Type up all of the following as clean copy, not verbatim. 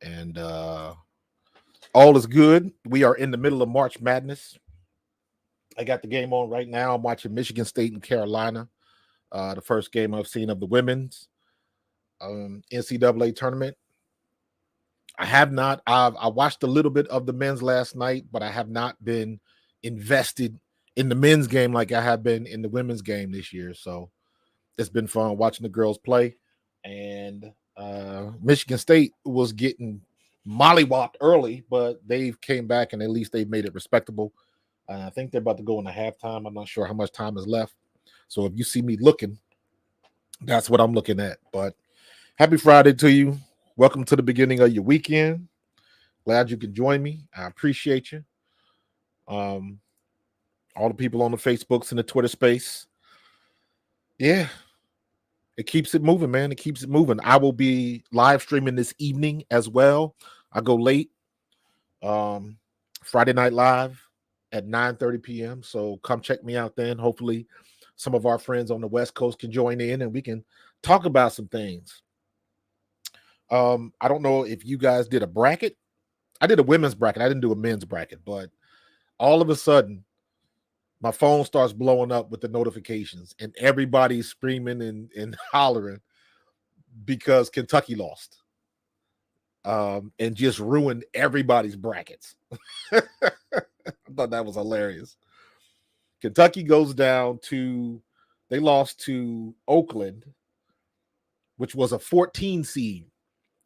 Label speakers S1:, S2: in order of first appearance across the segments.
S1: and all is good. We are in the middle of March Madness. I got the game on right now. I'm watching Michigan State and Carolina, the first game I've seen of the women's NCAA tournament. I have not. I watched a little bit of the men's last night, but I have not been invested in the men's game like I have been in the women's game this year. So it's been fun watching the girls play. And Michigan State was getting mollywopped early, but they've came back and at least they've made it respectable. I think they're about to go into halftime. I'm not sure how much time is left. So if you see me looking, that's what I'm looking at. But happy Friday to you. Welcome to the beginning of your weekend. Glad you can join me. I appreciate you. All the people on the Facebooks and the Twitter space. Yeah, it keeps it moving, man. It keeps it moving. I will be live streaming this evening as well. I go late. Friday Night Live at 9:30 p.m. So come check me out then. Hopefully some of our friends on the West Coast can join in and we can talk about some things. I don't know if you guys did a bracket. I did a women's bracket. I didn't do a men's bracket, but all of a sudden my phone starts blowing up with the notifications and everybody's screaming and hollering because Kentucky lost. And just ruined everybody's brackets. I thought that was hilarious. Kentucky goes down to, they lost to Oakland, which was a 14 seed,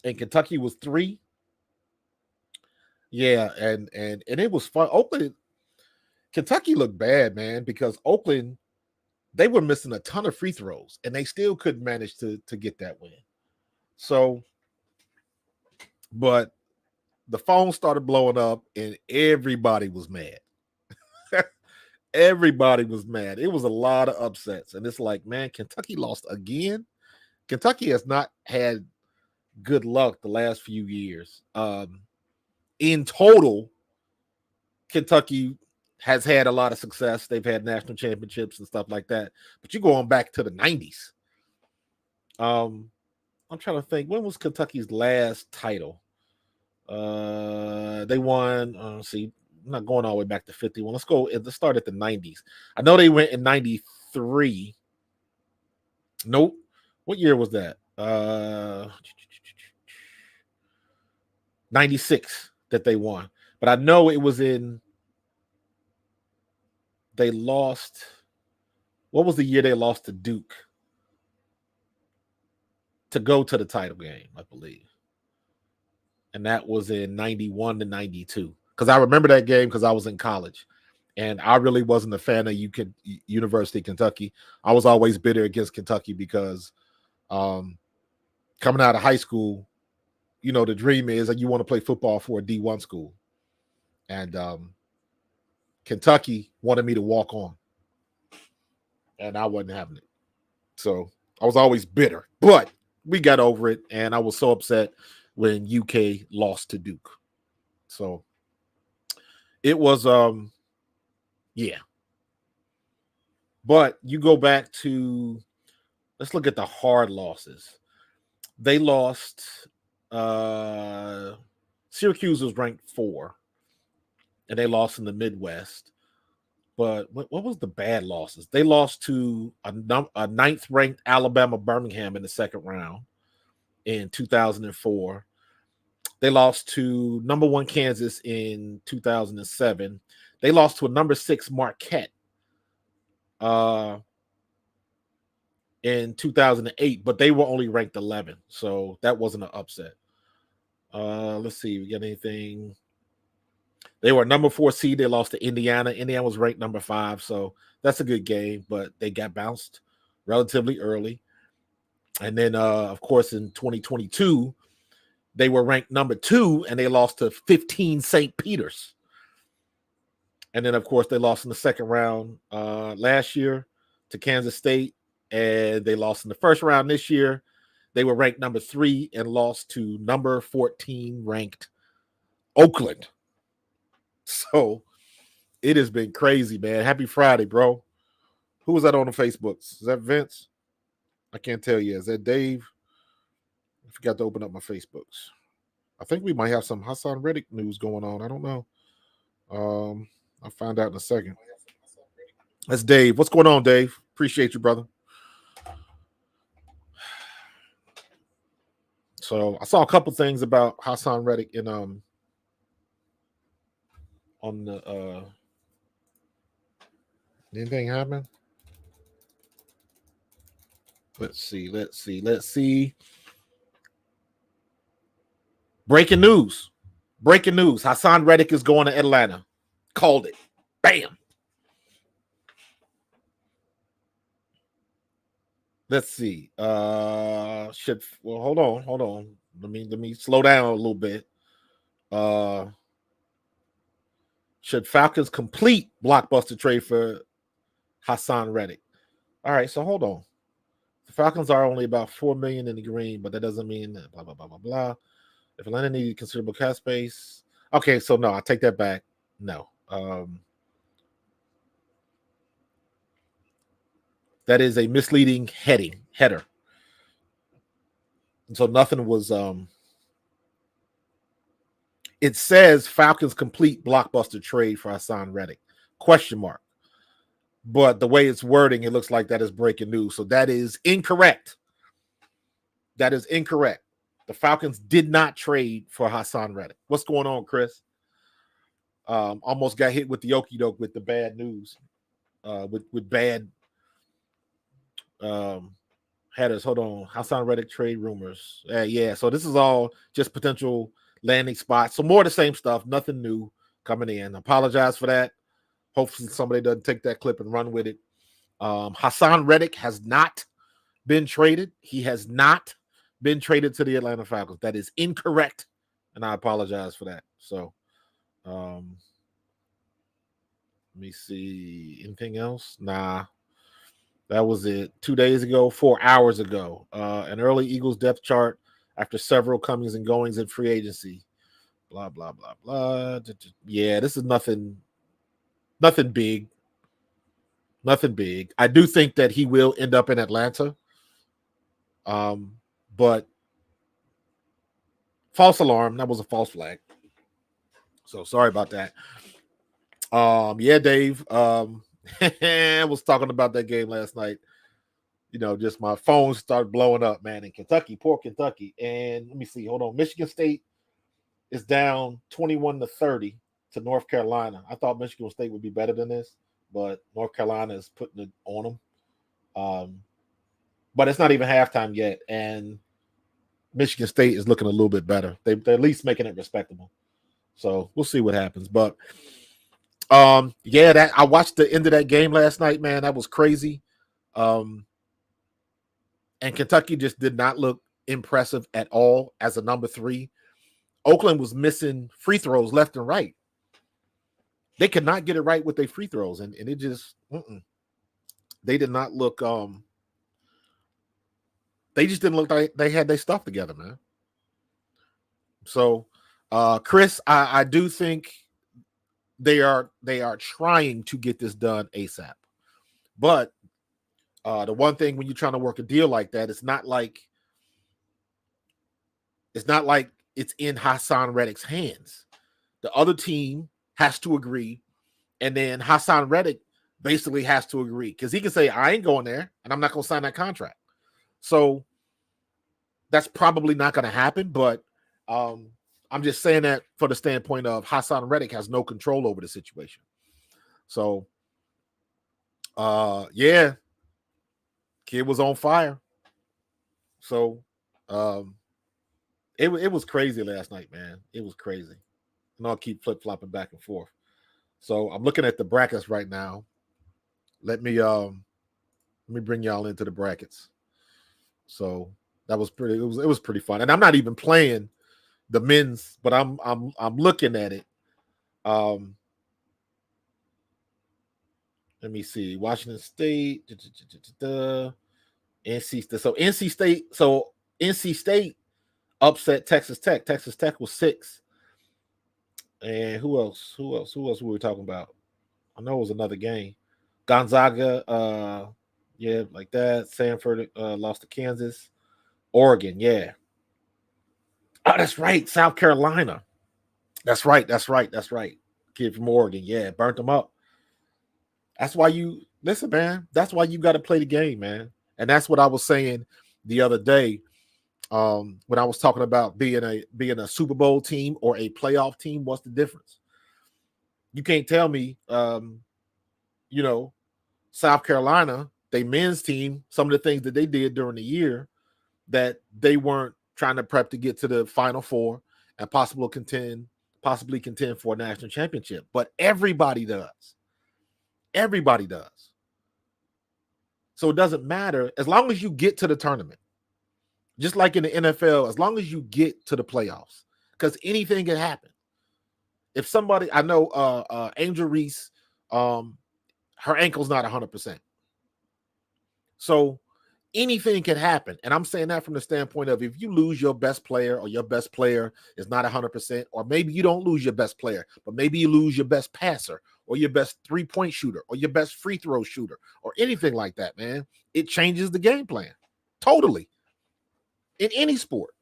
S1: and Kentucky was 3. Yeah, and it was fun. Kentucky looked bad, man, because Oakland, they were missing a ton of free throws, and they still couldn't manage to get that win. So, but the phone started blowing up, and everybody was mad. Everybody was mad. It was a lot of upsets, and it's like, man, Kentucky lost again. Kentucky has not had good luck the last few years. In total, Kentucky has had a lot of success. They've had national championships and stuff like that. But you're going back to the 90s. I'm trying to think, when was Kentucky's last title? They won, let's see, I'm not going all the way back to 51. Let's start at the 90s. I know they went in 93. Nope. What year was that? 96 that they won. But I know it was they lost. What was the year they lost to Duke to go to the title game, I believe? And that was in 91 to 92. Because I remember that game because I was in college. And I really wasn't a fan of University of Kentucky. I was always bitter against Kentucky because coming out of high school, the dream is that you want to play football for a D1 school. And Kentucky wanted me to walk on. And I wasn't having it. So I was always bitter. But we got over it. And I was so upset when UK lost to Duke. So it was, yeah. But you go back to, let's look at the hard losses. They lost, Syracuse was ranked 4, and they lost in the Midwest. But what was the bad losses? They lost to a 9th ranked Alabama Birmingham in the second round in 2004. They lost to number 1 Kansas in 2007. They lost to a number 6 Marquette in 2008, but they were only ranked 11, so that wasn't an upset. Let's see, we got anything? They were number 4 seed. They lost to Indiana. Indiana was ranked number 5, so that's a good game, but they got bounced relatively early. And then, of course, in 2022, they were ranked number 2, and they lost to 15 St. Peter's. And then, of course, they lost in the second round last year to Kansas State, and they lost in the first round this year. They were ranked number 3 and lost to number 14 ranked Oakland. So it has been crazy, man. Happy Friday, bro. Who was that on the Facebooks? Is that Vince? I can't tell you. Is that Dave? I forgot to open up my Facebooks. I think we might have some Hassan Reddick news going on. I don't know. I'll find out in a second. That's Dave. What's going on, Dave? Appreciate you, brother. So I saw a couple things about Hassan Reddick in on the anything happen? Let's see. Breaking news. Hassan Reddick is going to Atlanta. Called it. Bam. Let's see. Hold on. Let me slow down a little bit. Should Falcons complete blockbuster trade for Hassan Reddick? All right, so hold on. The Falcons are only about $4 million in the green, but that doesn't mean that blah blah blah blah blah. If Atlanta needed considerable cap space, okay, so no, I take that back. No, that is a misleading header. So nothing was. It says Falcons complete blockbuster trade for Hassan Reddick? Question mark. But the way it's wording, it looks like that is breaking news. So that is incorrect. That is incorrect. The Falcons did not trade for Hassan Reddick. What's going on, Chris? Almost got hit with the okie doke with the bad news, with bad headers. Hold on, Hassan Reddick trade rumors. Yeah, so this is all just potential landing spots. So more of the same stuff. Nothing new coming in. Apologize for that. Hopefully somebody doesn't take that clip and run with it. Hassan Reddick has not been traded. He has not been traded to the Atlanta Falcons. That is incorrect, and I apologize for that. So, let me see. Anything else? Nah, that was it. 2 days ago, 4 hours ago, an early Eagles depth chart after several comings and goings in free agency. Blah blah blah blah. Yeah, this is nothing big. Nothing big. I do think that he will end up in Atlanta. But false alarm. That was a false flag. So sorry about that. Yeah, Dave. I was talking about that game last night. You know, just my phone started blowing up, man, in Kentucky, poor Kentucky. And let me see. Hold on. Michigan State is down 21-30 to North Carolina. I thought Michigan State would be better than this, but North Carolina is putting it on them. But it's not even halftime yet, and Michigan State is looking a little bit better. They're at least making it respectable. So we'll see what happens. But yeah, that I watched the end of that game last night, man. That was crazy. And Kentucky just did not look impressive at all as a number 3. Oakland was missing free throws left and right. They could not get it right with their free throws, and it just they did not look they just didn't look like they had their stuff together, man. So Chris, I do think they are trying to get this done ASAP. But the one thing when you're trying to work a deal like that, it's not like it's in Hassan Reddick's hands. The other team has to agree, and then Hassan Reddick basically has to agree because he can say, I ain't going there, and I'm not going to sign that contract. So that's probably not going to happen, but I'm just saying that for the standpoint of Hassan Reddick has no control over the situation. So, yeah, kid was on fire. So, it was crazy last night, man. It was crazy. And I'll keep flip flopping back and forth. So I'm looking at the brackets right now. Let me bring y'all into the brackets. So that was pretty. It was pretty fun, and I'm not even playing the men's, but I'm looking at it. Let me see. Washington State, NC State. So NC State upset Texas Tech. Texas Tech was 6. And who else? Who were we talking about? I know it was another game. Gonzaga, yeah, like that. Sanford lost to Kansas. Oregon, yeah. Oh, that's right. South Carolina. That's right. Kid from Oregon. Yeah, burnt them up. That's why you listen, man. That's why you got to play the game, man. And that's what I was saying the other day when I was talking about being a Super Bowl team or a playoff team. What's the difference? You can't tell me, you know, South Carolina, they men's team, some of the things that they did during the year that they weren't trying to prep to get to the Final Four and possibly contend for a national championship. But everybody does. Everybody does. So it doesn't matter as long as you get to the tournament. Just like in the NFL, as long as you get to the playoffs, because anything can happen. If somebody, I know Angel Reese, her ankle's not 100%. So anything can happen. And I'm saying that from the standpoint of if you lose your best player or your best player is not 100%, or maybe you don't lose your best player, but maybe you lose your best passer or your best three-point shooter or your best free throw shooter or anything like that, man, it changes the game plan totally in any sport.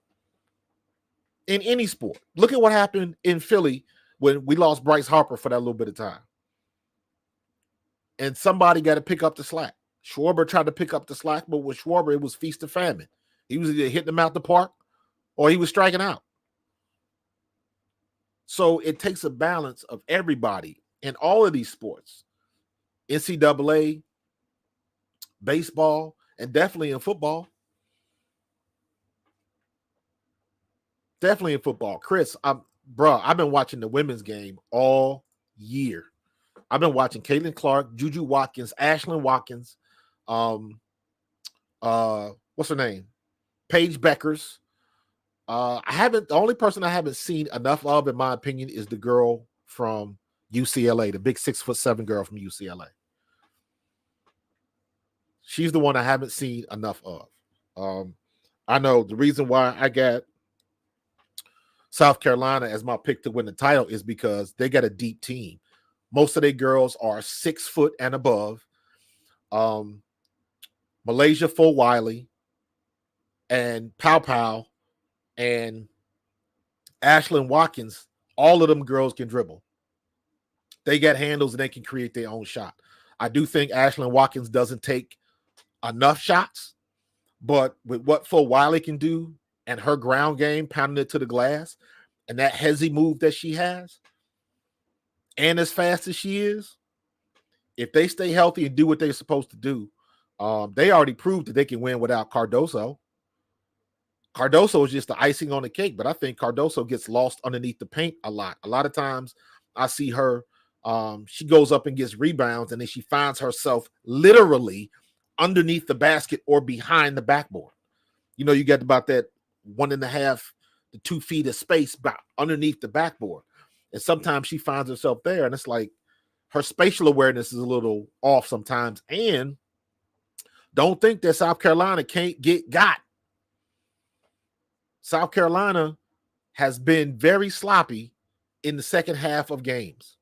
S1: In any sport. Look at what happened in Philly when we lost Bryce Harper for that little bit of time. And somebody got to pick up the slack. Schwarber tried to pick up the slack, but with Schwarber, it was feast or famine. He was either hitting them out the park or he was striking out. So it takes a balance of everybody in all of these sports. NCAA, baseball, and definitely in football. Definitely in football. Chris, I've been watching the women's game all year. I've been watching Caitlin Clark, Juju Watkins, Ashlyn Watkins, what's her name? Paige Beckers. The only person I haven't seen enough of, in my opinion, is the girl from UCLA, the big 6'7" girl from UCLA. She's the one I haven't seen enough of. I know the reason why I got South Carolina as my pick to win the title is because they got a deep team. Most of their girls are 6 foot and above. Malaysia Full Wiley and Pow Pow and Ashlyn Watkins, all of them girls can dribble. They got handles and they can create their own shot. I do think Ashlyn Watkins doesn't take enough shots, but with what Full Wiley can do and her ground game, pounding it to the glass, and that hezzy move that she has, and as fast as she is, if they stay healthy and do what they're supposed to do, they already proved that they can win without Cardoso. Cardoso is just the icing on the cake, but I think Cardoso gets lost underneath the paint a lot. A lot of times I see her, she goes up and gets rebounds, and then she finds herself literally underneath the basket or behind the backboard. You know, you get about that 1.5 to 2 feet of space underneath the backboard. And sometimes she finds herself there, and it's like her spatial awareness is a little off sometimes. And don't think that South Carolina can't get got. South Carolina has been very sloppy in the second half of games.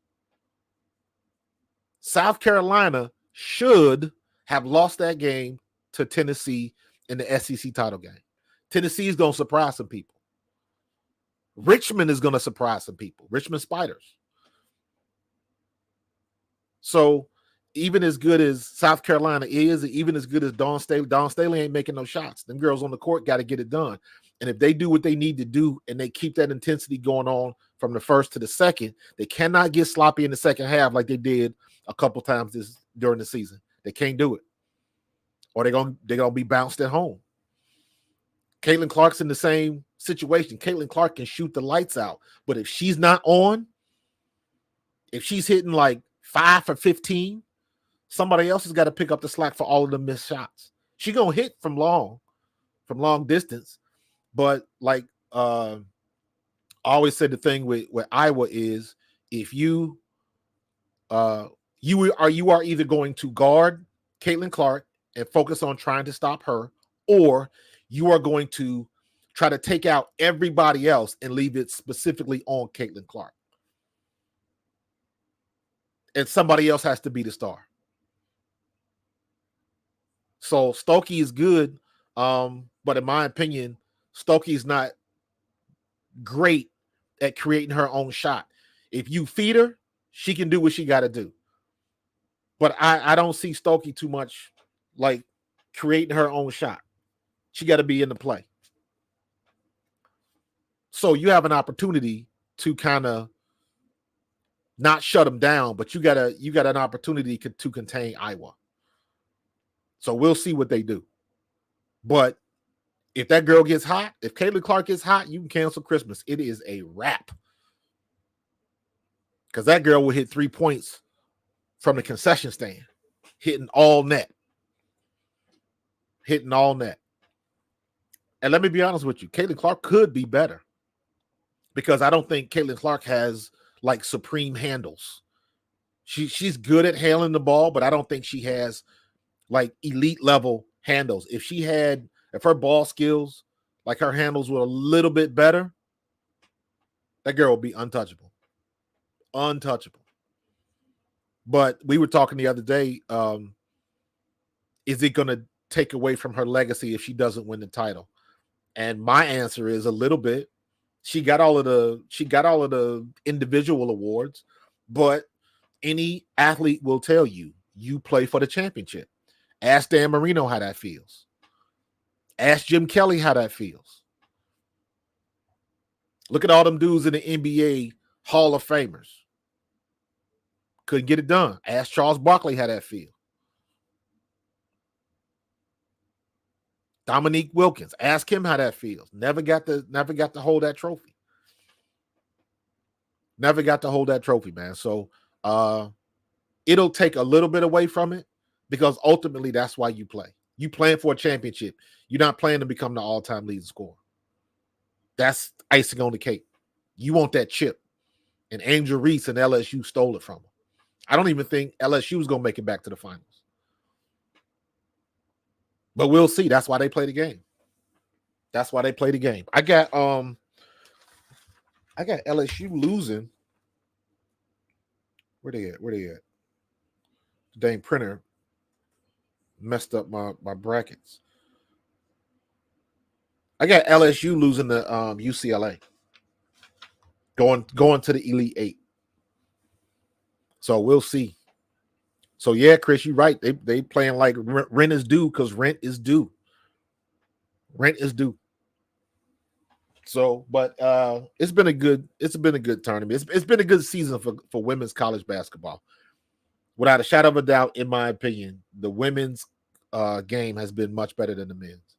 S1: South Carolina should have lost that game to Tennessee in the SEC title game. Tennessee is going to surprise some people. Richmond is going to surprise some people. Richmond Spiders. So even as good as South Carolina is, even as good as Dawn Staley ain't making no shots. Them girls on the court got to get it done. And if they do what they need to do and they keep that intensity going on from the first to the second, they cannot get sloppy in the second half like they did a couple times during the season. They can't do it. Or they're gonna be bounced at home. Caitlin Clark's in the same situation. Caitlin Clark can shoot the lights out. But if she's not on, if she's hitting like 5 for 15, somebody else has got to pick up the slack for all of the missed shots. She's going to hit from long distance. But like I always said, the thing with Iowa is if you are either going to guard Caitlin Clark and focus on trying to stop her, or you are going to try to take out everybody else and leave it specifically on Caitlin Clark. And somebody else has to be the star. So Stokey is good, but in my opinion, Stokey is not great at creating her own shot. If you feed her, she can do what she got to do. But I don't see Stokey too much like creating her own shot. She got to be in the play. So you have an opportunity to kind of not shut them down, but you got an opportunity to contain Iowa. So we'll see what they do. But if that girl gets hot, if Caitlin Clark gets hot, you can cancel Christmas. It is a wrap. Because that girl will hit 3 points from the concession stand, hitting all net. Hitting all net. And let me be honest with you, Caitlin Clark could be better. Because I don't think Caitlin Clark has like supreme handles. She's good at handling the ball, but I don't think she has like elite level handles. If her ball skills, like her handles were a little bit better, that girl would be untouchable. Untouchable. But we were talking the other day, is it going to take away from her legacy if she doesn't win the title? And my answer is a little bit. She got all of the individual awards, but any athlete will tell you play for the championship. Ask Dan Marino how that feels. Ask Jim Kelly how that feels. Look at all them dudes in the NBA Hall of Famers. Couldn't get it done. Ask Charles Barkley how that feels. Dominique Wilkins. Ask him how that feels. Never got to hold that trophy. Never got to hold that trophy, man. So it'll take a little bit away from it because ultimately that's why you play. You playing for a championship. You're not playing to become the all-time leading scorer. That's icing on the cake. You want that chip. And Angel Reese and LSU stole it from him. I don't even think LSU is going to make it back to the finals. But we'll see. That's why they play the game. That's why they play the game. I got LSU losing. Where they at? The dang printer messed up my brackets. I got LSU losing to UCLA. Going to the Elite Eight. So we'll see. So yeah, Chris, you're right. They playing like rent is due because rent is due. Rent is due. So, but it's been a good tournament. It's been a good season for women's college basketball. Without a shadow of a doubt, in my opinion, the women's game has been much better than the men's.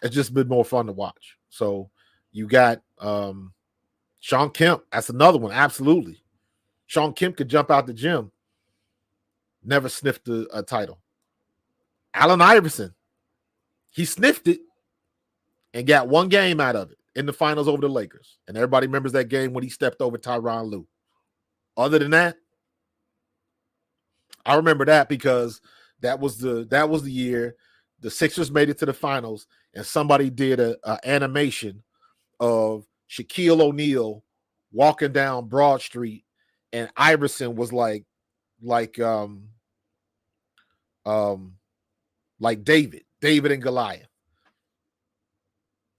S1: It's just been more fun to watch. So you got Shawn Kemp. That's another one. Absolutely. Shawn Kemp could jump out the gym. Never sniffed a title. Allen Iverson. He sniffed it and got one game out of it in the finals over the Lakers. And everybody remembers that game when he stepped over Tyronn Lue. Other than that, I remember that because that was the year the Sixers made it to the finals and somebody did a animation of Shaquille O'Neal walking down Broad Street and Iverson was like David and Goliath.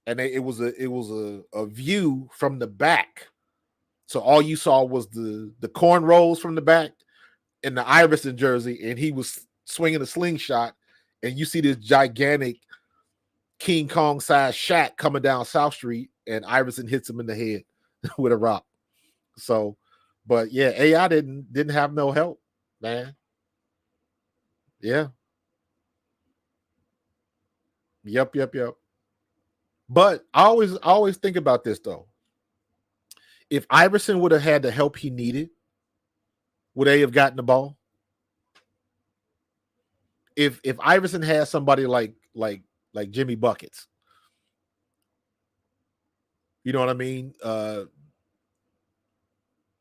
S1: And it was a view from the back. So all you saw was the cornrows from the back in the Iverson jersey, and he was swinging a slingshot, and you see this gigantic King Kong sized Shaq coming down South Street, and Iverson hits him in the head with a rock. So, but yeah, AI didn't have no help, man. Yeah. Yep. But I always think about this though. If Iverson would have had the help he needed, would they have gotten the ball? If Iverson had somebody like Jimmy Buckets, you know what I mean?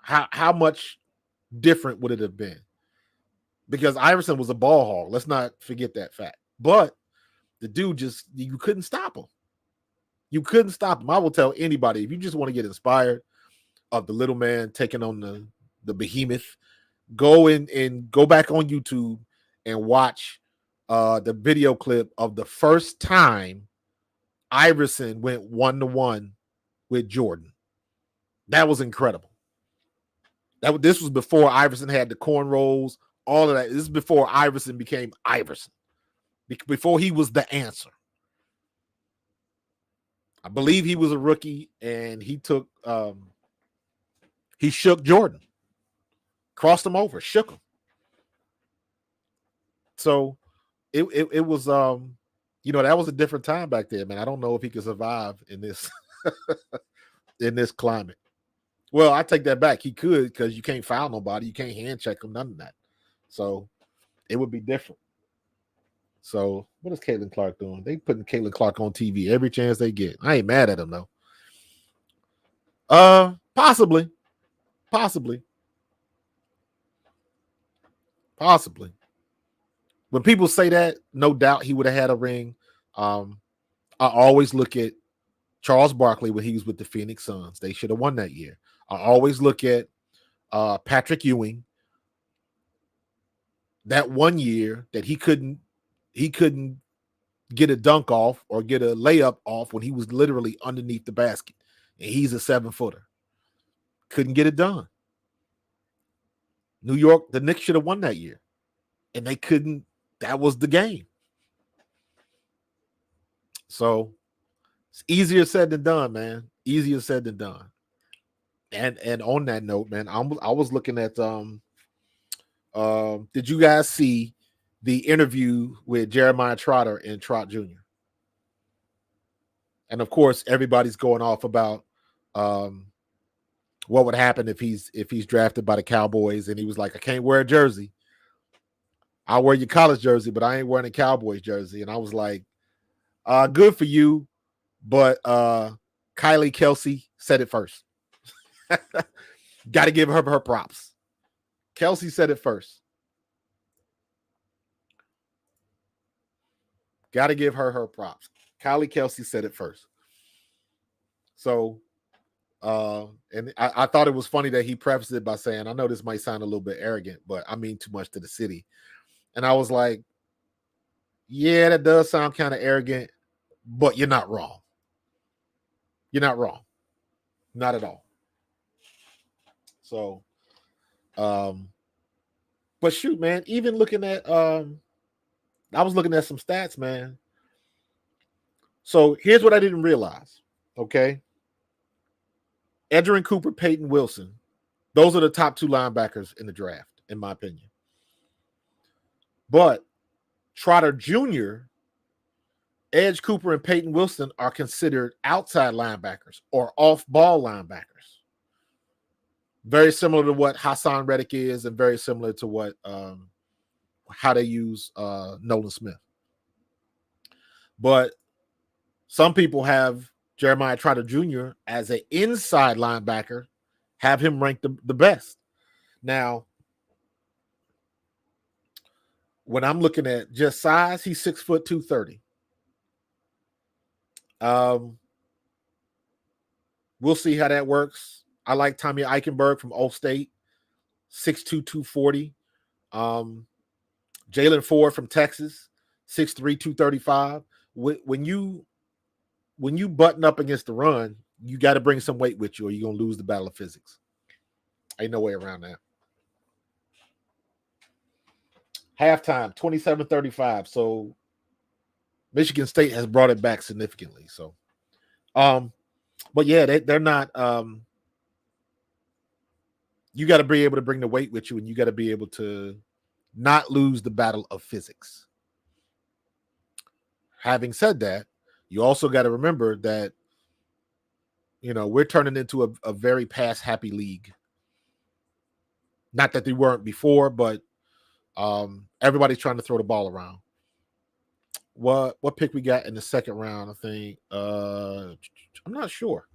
S1: How much different would it have been? Because Iverson was a ball hog. Let's not forget that fact. But the dude you couldn't stop him. You couldn't stop him. I will tell anybody, if you just want to get inspired of the little man taking on the behemoth, go back on YouTube and watch the video clip of the first time Iverson went 1-1 with Jordan. That was incredible. This was before Iverson had the cornrows, all of that. This is before Iverson became Iverson. Before he was the answer. I believe he was a rookie, and he shook Jordan. Crossed him over, shook him. So it was that was a different time back then, man. I don't know if he could survive in this in this climate. Well, I take that back. He could, because you can't foul nobody, you can't hand check him, none of that. So it would be different. So what is Caitlin Clark doing? They putting Caitlin Clark on TV every chance they get. I ain't mad at him though. Possibly. When people say that, no doubt he would have had a ring. I always look at Charles Barkley when he was with the Phoenix Suns. They should have won that year. I always look at Patrick Ewing. That one year that he couldn't get a dunk off or get a layup off when he was literally underneath the basket. And he's a 7-footer. Couldn't get it done. New York, the Knicks should have won that year. And they couldn't. That was the game. So it's easier said than done, man. Easier said than done. And on that note, man, I was looking at did you guys see the interview with Jeremiah Trotter and Trot Jr.? And of course, everybody's going off about what would happen if he's drafted by the Cowboys. And he was like, I can't wear a jersey. I'll wear your college jersey, but I ain't wearing a Cowboys jersey. And I was like, good for you. But Kylie Kelsey said it first. Got to give her props. Kelsey said it first. Got to give her props. Kylie Kelsey said it first. So, and I thought it was funny that he prefaced it by saying, I know this might sound a little bit arrogant, but I mean too much to the city. And I was like, yeah, that does sound kind of arrogant, but you're not wrong. You're not wrong. Not at all. So, but shoot, man, even looking at, I was looking at some stats, man. So here's what I didn't realize. Okay. Edgerrin Cooper, Peyton Wilson. Those are the top two linebackers in the draft, in my opinion. But Trotter Jr., Edge Cooper, and Peyton Wilson are considered outside linebackers or off-ball linebackers. Very similar to what Hassan Reddick is, and very similar to what how they use Nolan Smith. But some people have Jeremiah Trotter Jr. as an inside linebacker, have him ranked the best. Now, when I'm looking at just size, he's 6 foot 230. We'll see how that works. I like Tommy Eichenberg from Old State, 6'2", 240. Jalen Ford from Texas, 6'3", 235. When you button up against the run, you got to bring some weight with you, or you're gonna lose the battle of physics. Ain't no way around that. Halftime, 27-35. So Michigan State has brought it back significantly. So, but yeah, they're not. You got to be able to bring the weight with you, and you got to be able to not lose the battle of physics. Having said that, you also got to remember that, we're turning into a very pass-happy league. Not that they weren't before, but everybody's trying to throw the ball around. What pick we got in the second round, I think. I'm not sure.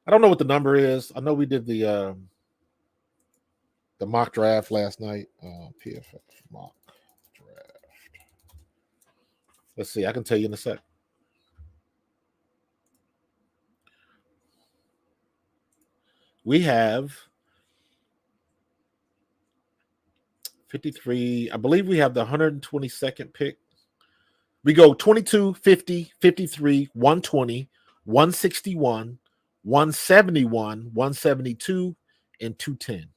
S1: I don't know what the number is. I know we did the mock draft last night. PFF mock draft. Let's see. I can tell you in a sec. We have 53. I believe we have the 122nd pick. We go 22, 50, 53, 120, 161, 171, 172, and 210.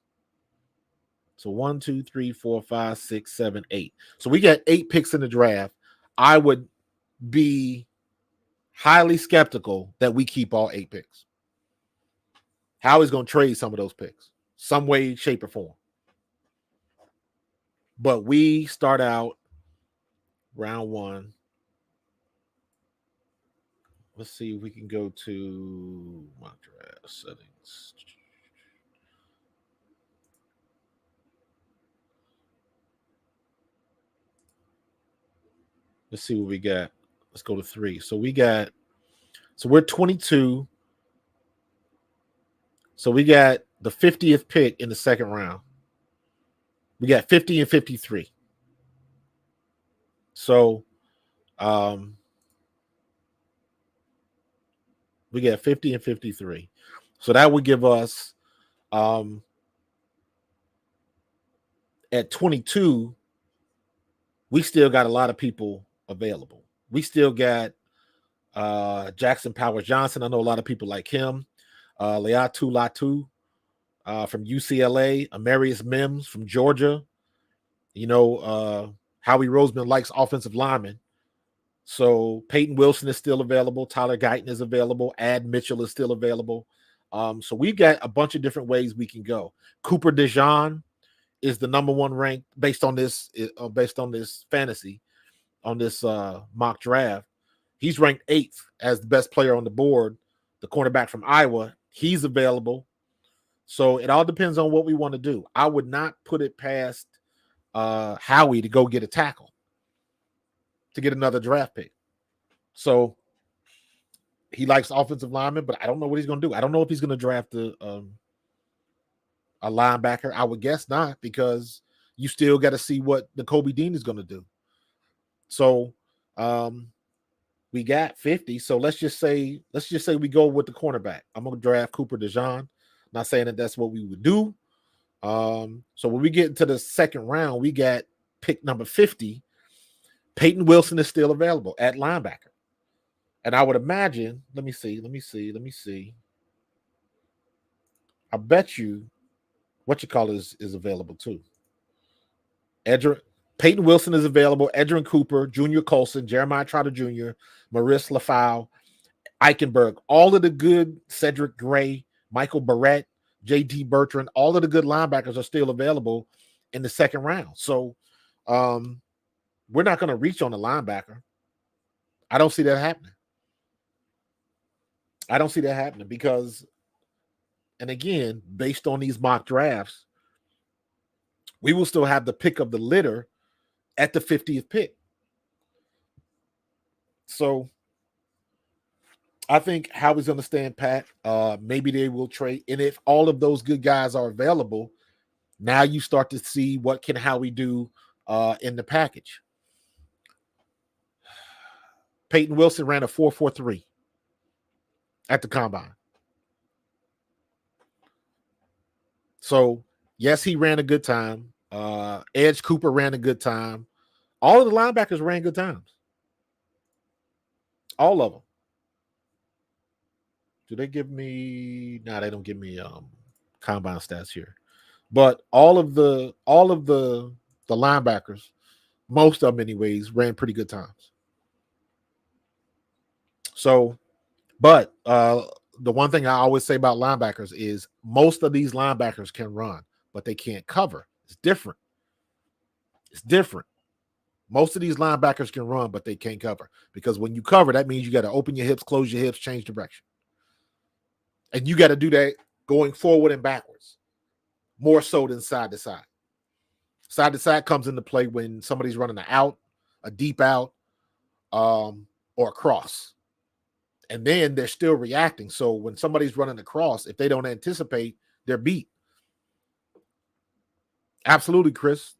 S1: So 1, 2, 3, 4, 5, 6, 7, 8. So we got 8 picks in the draft. I would be highly skeptical that we keep all 8 picks. Howie's going to trade some of those picks, some way, shape, or form. But we start out round 1. Let's see if we can go to mock draft settings. Let's see what we got. Let's go to 3. So we're 22. So we got the 50th pick in the second round. We got 50 and 53. So we got 50 and 53. So that would give us at 22, we still got a lot of people available. We still got Jackson Powers Johnson. I know a lot of people like him. Leatu Latu from UCLA. Amarius Mims from Georgia. You know, Howie Roseman likes offensive linemen. So Peyton Wilson is still available. Tyler Guyton is available. Ad Mitchell is still available. So we've got a bunch of different ways we can go. Cooper DeJean is the number 1 ranked based on this fantasy, on this mock draft. He's ranked 8th as the best player on the board. The cornerback from Iowa, he's available. So it all depends on what we want to do. I would not put it past Howie to go get a tackle, to get another draft pick. So he likes offensive linemen, but I don't know what he's going to do. I don't know if he's going to draft a linebacker. I would guess not, because you still got to see what the Kobe Dean is going to do. So we got 50. So let's just say we go with the cornerback. I'm going to draft Cooper DeJean. Not saying that that's what we would do. So when we get into the second round, we got pick number 50. Peyton Wilson is still available at linebacker. And I would imagine, let me see. I bet you is available too. Peyton Wilson is available. Edgerrin Cooper, Junior Colson, Jeremiah Trotter Jr., Maurice Lafau, Eichenberg, all of the good, Cedric Gray, Michael Barrett, J.D. Bertrand, all of the good linebackers are still available in the second round. So we're not going to reach on the linebacker. I don't see that happening. Because, and again, based on these mock drafts, we will still have the pick of the litter at the 50th pick. So I think Howie's going to stand pat. Maybe they will trade. And if all of those good guys are available, now you start to see what can Howie do in the package. Peyton Wilson ran a 4.43 at the combine. So, yes, he ran a good time. Edge Cooper ran a good time. All of the linebackers ran good times. All of them. Do they give me? No, they don't give me combine stats here. But all of the linebackers, most of them anyways, ran pretty good times. So, but the one thing I always say about linebackers is most of these linebackers can run, but they can't cover. It's different. Most of these linebackers can run, but they can't cover, because when you cover, that means you got to open your hips, close your hips, change direction. And you got to do that going forward and backwards, more so than side to side. Side to side comes into play when somebody's running an out, a deep out, or a cross. And then they're still reacting. So when somebody's running a cross, if they don't anticipate, they're beat. Absolutely, Chris.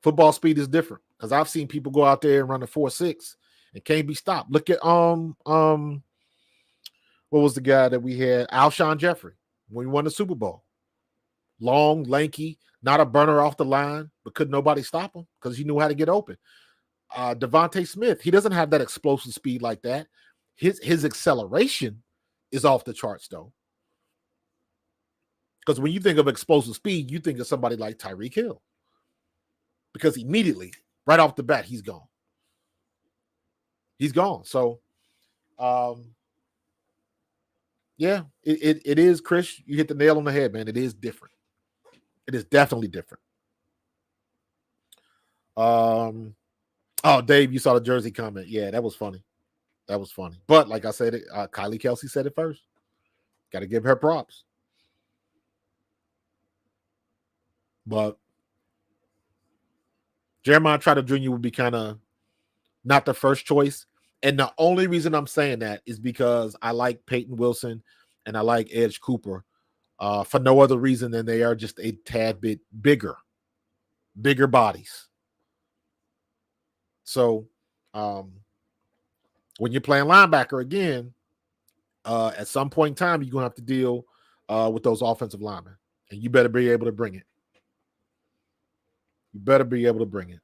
S1: Football speed is different, because I've seen people go out there and run a 4.6 and can't be stopped. Look at what was the guy that we had? Alshon Jeffrey, when we won the Super Bowl. Long, lanky, not a burner off the line, but couldn't nobody stop him because he knew how to get open. Devontae Smith, he doesn't have that explosive speed like that. His acceleration is off the charts, though. Because when you think of explosive speed, you think of somebody like Tyreek Hill. Because immediately, right off the bat, he's gone. He's gone. So, yeah, it is, Chris. You hit the nail on the head, man. It is different. It is definitely different. Oh, Dave, you saw the jersey comment. Yeah, that was funny. That was funny. But like I said, Kylie Kelsey said it first. Got to give her props. But Jeremiah Trotter Jr. would be kind of not the first choice. And the only reason I'm saying that is because I like Peyton Wilson and I like Edge Cooper for no other reason than they are just a tad bit bigger bodies. So when you're playing linebacker again, at some point in time, you're going to have to deal with those offensive linemen. And you better be able to bring it. You better be able to bring it.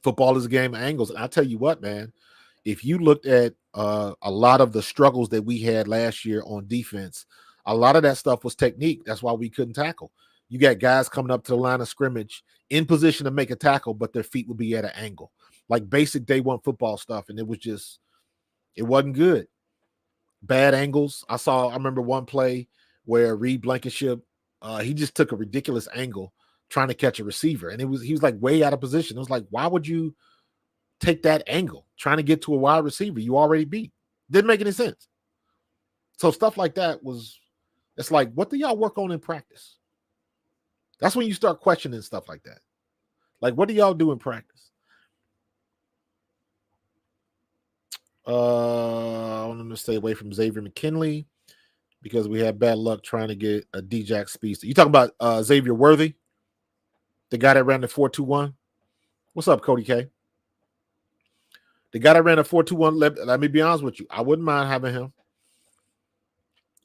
S1: Football is a game of angles. And I tell you what, man, if you looked at a lot of the struggles that we had last year on defense, a lot of that stuff was technique. That's why we couldn't tackle. You got guys coming up to the line of scrimmage in position to make a tackle, but their feet would be at an angle. Like basic day one football stuff. And it wasn't good. Bad angles. I remember one play where Reed Blankenship, he just took a ridiculous angle trying to catch a receiver. And he was like way out of position. It was like, why would you take that angle trying to get to a wide receiver you already beat? Didn't make any sense. So stuff like that it's like, what do y'all work on in practice? That's when you start questioning stuff like that. Like, what do y'all do in practice? I want them to stay away from Xavier McKinley because we had bad luck trying to get a D-Jack speedster. You talking about Xavier Worthy? The guy that ran the 4.21? What's up, Cody K? The guy that ran a 4.21, let me be honest with you. I wouldn't mind having him.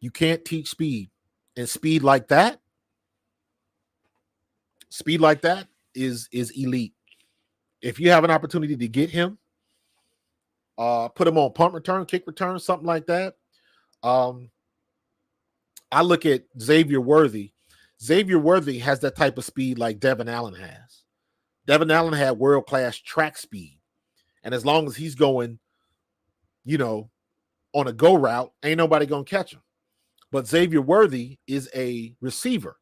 S1: You can't teach speed. And speed like that is elite. If you have an opportunity to get him, put him on punt return, kick return, something like that. I look at Xavier Worthy. Xavier Worthy has that type of speed like Devin Allen has. Devin Allen had world-class track speed. And as long as he's going, on a go route, ain't nobody going to catch him. But Xavier Worthy is a receiver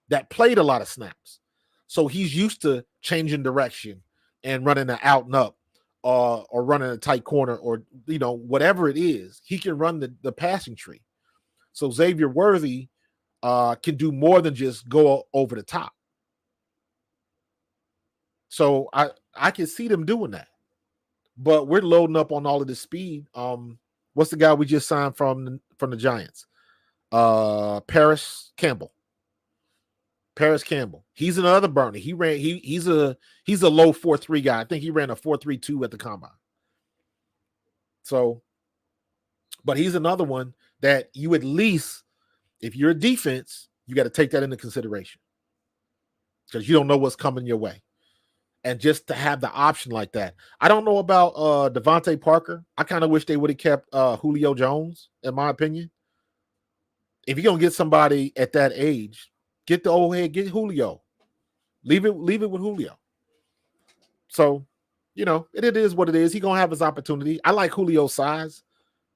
S1: that played a lot of snaps. So he's used to changing direction and running an out and up or running a tight corner or, whatever it is. He can run the passing tree. So Xavier Worthy can do more than just go over the top. So I can see them doing that. But we're loading up on all of this speed. What's the guy we just signed from the Giants? Paris Campbell. He's another burner. He's a low 4.3 guy. I think he ran a 4.32 at the combine. So, but he's another one that you at least, if you're a defense, you got to take that into consideration because you don't know what's coming your way. And just to have the option like that. I don't know about Devontae Parker. I kind of wish they would have kept Julio Jones, in my opinion. If you're going to get somebody at that age, get the old head, get Julio. Leave it with Julio. So, it is what it is. He's going to have his opportunity. I like Julio's size.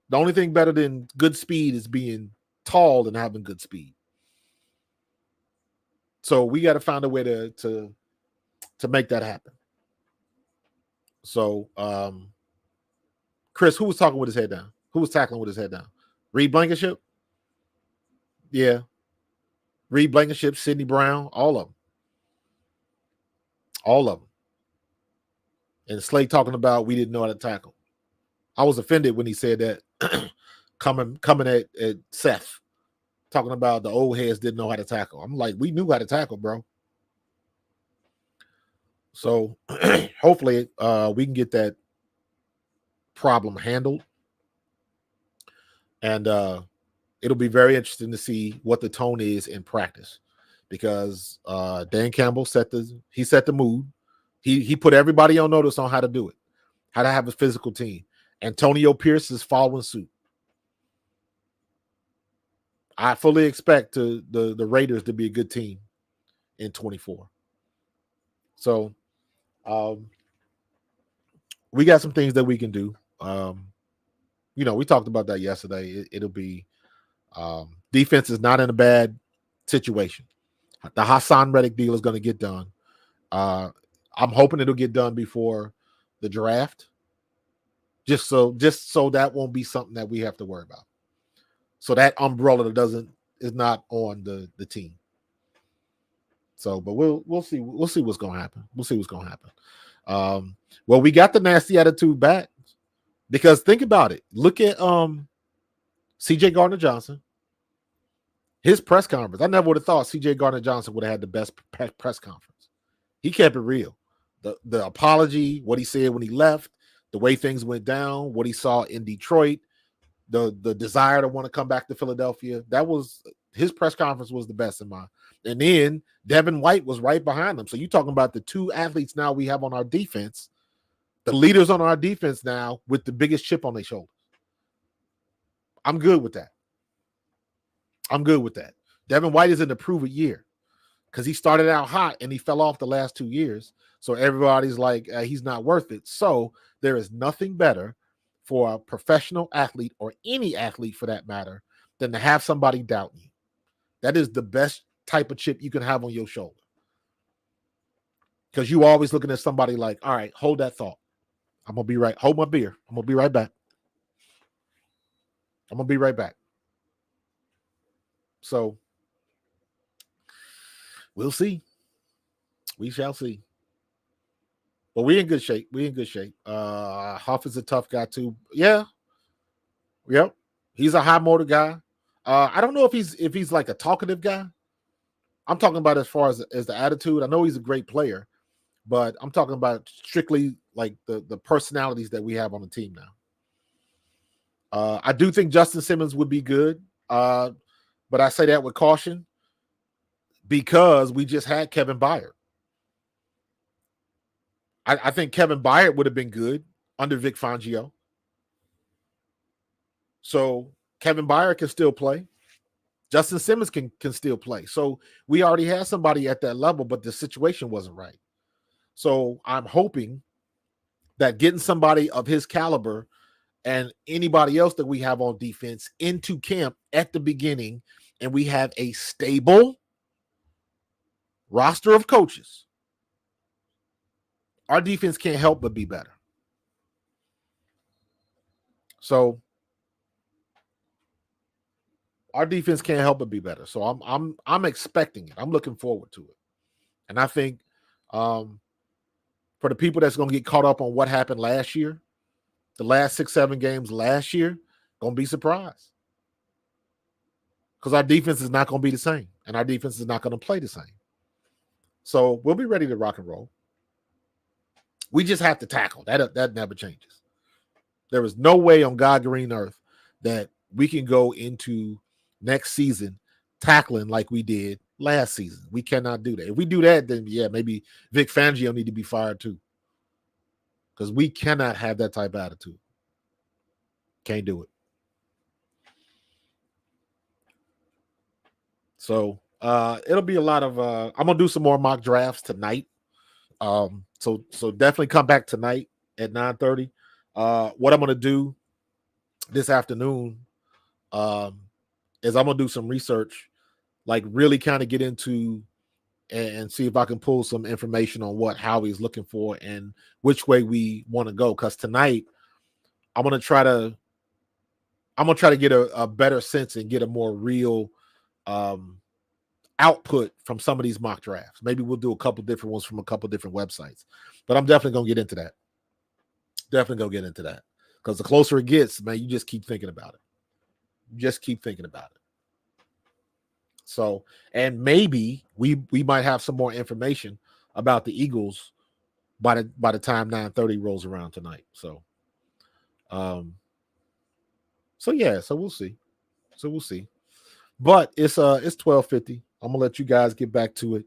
S1: The only thing better than good speed is being tall and having good speed. So we got to find a way to make that happen. So, Chris, who was talking with his head down? Who was tackling with his head down? Reed Blankenship? Yeah. Reed Blankenship, Sidney Brown, all of them. All of them. And Slade talking about we didn't know how to tackle. I was offended when he said that coming at Seth, talking about the old heads didn't know how to tackle. I'm like, we knew how to tackle, bro. So hopefully we can get that problem handled. And it'll be very interesting to see what the tone is in practice because Dan Campbell set the mood. He put everybody on notice on how to do it, how to have a physical team. Antonio Pierce is following suit. I fully expect the Raiders to be a good team in 24. So we got some things that we can do. We talked about that yesterday. It'll be defense is not in a bad situation. The Hassan Reddick deal is going to get done. I'm hoping it'll get done before the draft, just so that won't be something that we have to worry about. So that umbrella is not on the team. So, but we'll see what's going to happen. We'll see what's going to happen. Well, we got the nasty attitude back because think about it. Look at C.J. Gardner-Johnson. His press conference. I never would have thought C.J. Gardner-Johnson would have had the best press conference. He kept it real. The apology, what he said when he left, the way things went down, what he saw in Detroit, the desire to want to come back to Philadelphia. That was his press conference was the best in mine. And then Devin White was right behind him. So you're talking about the two athletes now we have on our defense, the leaders on our defense now with the biggest chip on their shoulders. I'm good with that. Devin White is in the prove it year because he started out hot and he fell off the last 2 years. So everybody's like, he's not worth it. So there is nothing better for a professional athlete or any athlete for that matter than to have somebody doubt you. That is the best type of chip you can have on your shoulder. Because you always looking at somebody like, all right, hold that thought. I'm going to be right. Hold my beer. I'm going to be right back. So we'll see. We shall see. But we're in good shape. Huff is a tough guy too. Yeah. Yep. He's a high motor guy. I don't know if he's like a talkative guy. I'm talking about as far as the attitude. I know he's a great player, but I'm talking about strictly like the personalities that we have on the team now. I do think Justin Simmons would be good. But I say that with caution because we just had Kevin Byard. I think Kevin Byard would have been good under Vic Fangio. So Kevin Byard can still play. Justin Simmons can still play. So we already had somebody at that level, but the situation wasn't right. So I'm hoping that getting somebody of his caliber and anybody else that we have on defense into camp at the beginning, and we have a stable roster of coaches, our defense can't help but be better. So our defense can't help but be better. So I'm expecting it. I'm looking forward to it. And I think for the people that's going to get caught up on what happened last year, the last 6-7 games last year, going to be surprised. Because our defense is not going to be the same. And our defense is not going to play the same. So we'll be ready to rock and roll. We just have to tackle. That never changes. There is no way on God green earth that we can go into next season tackling like we did last season. We cannot do that. If we do that, then yeah, maybe Vic Fangio need to be fired too. Because we cannot have that type of attitude. Can't do it. So it'll be a lot of I'm gonna do some more mock drafts tonight. So definitely come back tonight at 9:30. What I'm gonna do this afternoon is I'm gonna do some research, like really kind of get into and see if I can pull some information on what Howie's looking for and which way we want to go. Because tonight I'm gonna try to get a better sense and get a more real output from some of these mock drafts. Maybe we'll do a couple different ones from a couple different websites. But I'm definitely gonna get into that. Because the closer it gets, man, you just keep thinking about it. So, and maybe we might have some more information about the Eagles by the time 9:30 rolls around tonight. So we'll see. But it's 12:50. I'm gonna let you guys get back to it.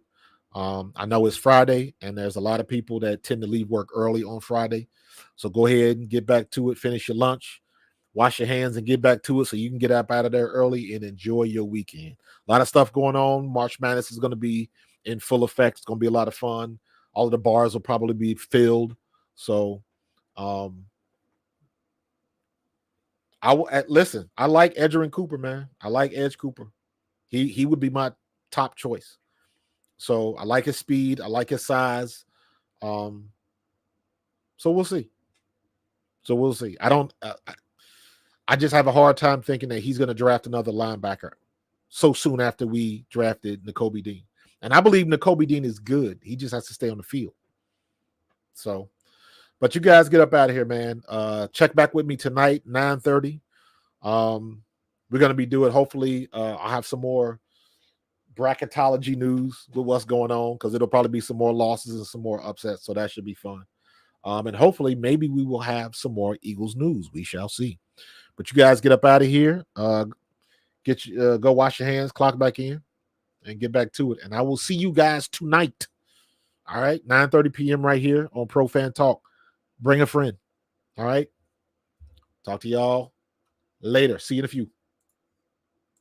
S1: I know it's Friday, and there's a lot of people that tend to leave work early on Friday. So go ahead and get back to it. Finish your lunch. wash your hands, and get back to it so you can get up out of there early and enjoy your weekend. A lot of stuff going on. March Madness is going to be in full effect. It's going to be a lot of fun. All of the bars will probably be filled. So, listen. I like Edgerrin Cooper, man. I like Edge Cooper. He would be my top choice. So I like his speed. I like his size. So we'll see. I just have a hard time thinking that he's going to draft another linebacker so soon after we drafted Nakobe Dean. And I believe Nakobe Dean is good. He just has to stay on the field. So, but you guys get up out of here, man. Check back with me tonight, 9:30. We're going to be doing, hopefully, I'll have some more bracketology news with what's going on, because it'll probably be some more losses and some more upsets. So that should be fun. And hopefully, maybe we will have some more Eagles news. We shall see. But you guys get up out of here. Go wash your hands, clock back in, and get back to it. And I will see you guys tonight. All right, 9:30 p.m. right here on Pro Fan Talk. Bring a friend. All right. Talk to y'all later. See you in a few.